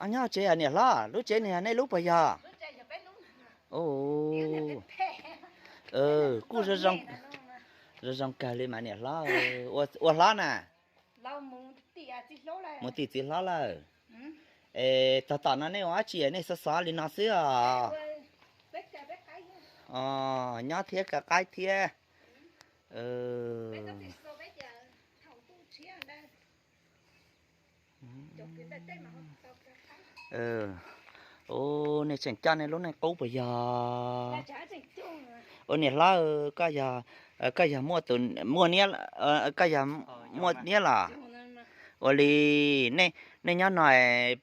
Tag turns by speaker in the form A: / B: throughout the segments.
A: anh nhá chế à nè lá lúc chế nè này lúc bây giờ ồ cú rồi rong cà lên mà nè lá ô lá nè một tí lá là tao nó này hóa chị này sao lên nó xíu à nhá thiệt cả cái thiệt ô này chẳng cha này lúc này cố bây giờ ô này lá cái giờ mua nia cái giờ mua nia là ô li này này nhá nói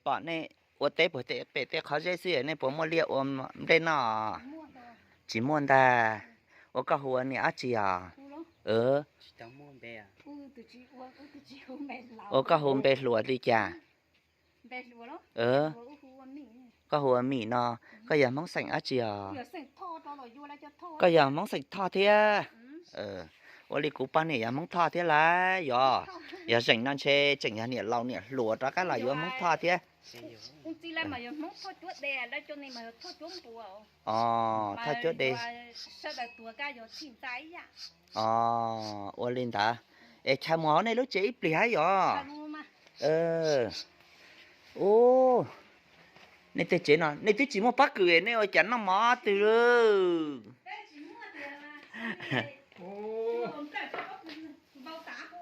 A: bạn này ô tế bữa tế khó dễ xí này bữa mua liệu đây nọ chỉ mua ta ô cái hồ này á chị à ô cái hồ bê lúa đi chả cái hồ mì nọ cái giờ món sành á chị à cái giờ món sành thọ thế ô li cú pan này giờ món thọ thế là giờ rảnh non xe chỉnh nhà nè lau nè lúa ra cái là giờ món thọ thế thay chốt đi ô linh ta chả mỏ này lúc chị ít lì hay ô này tôi chế nó này tôi chỉ mua bắt cười này ôi chẳng nó mỏ từ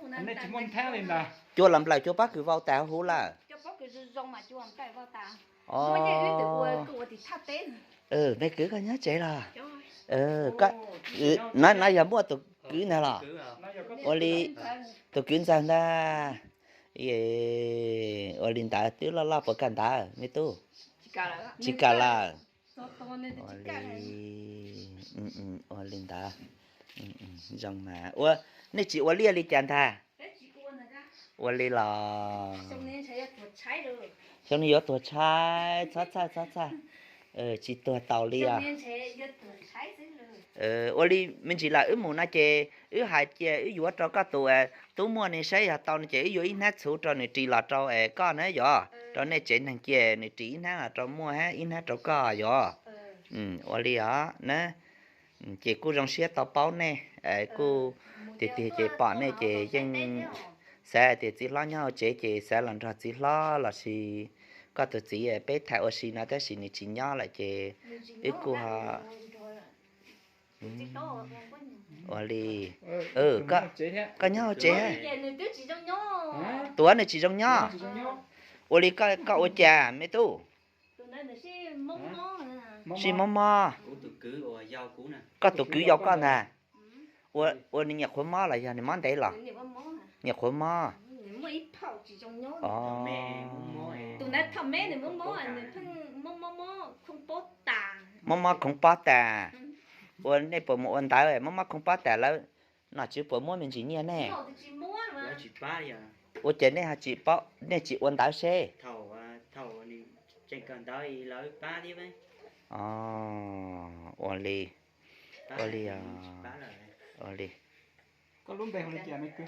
B: này chỉ muốn theo lên là
A: cho làm lại cho bắt cười vào tàu hú là mấy cứ cái nhá chế là cái nói giờ mua tụi cứ này là oli tụi cứ sao ta oli ta tiêu la bữa can ta mấy tu chỉ cả là oli ta dòng mà này chị oli chán ta oli là trong này có tuổi trái cha chỉ tuổi tàu li à oli mình chỉ là mù na chè hai chè vừa cho các tụ mua này xây tàu này chè vừa ít nát số cho này chỉ là cho con này giờ cho này chè này chè này chỉ nát là cho mua hết ít nát cho con giờ oli á nè chè cô trong xe tàu bao nè cô thì chè bỏ này chè chân xe thì chỉ lo nhau chè xe lần ra chỉ lo là gì có tự chỉ bé thảo ở xí nào tới xí này chỉ nhỏ lại chè ít cô ha oli có nhau chè tuổi này chỉ trong nhỏ oli có ô trà mấy tu xí mò có tụ cứ dọc con nè oli nhặt khối mò lại giờ này món đấy là nhặt khối mò mama không bắt ta, uốn này bữa mua uốn tái rồi, mama không bắt ta là, nó chỉ bữa mua mình chỉ nhẹ nè, uốn trên này chỉ bắt, này chỉ uốn tái xe,
C: thầu này trên cần tới lấy ba đi mấy,
A: uốn li, uốn li,
B: có luôn bè hồi chè mấy cứ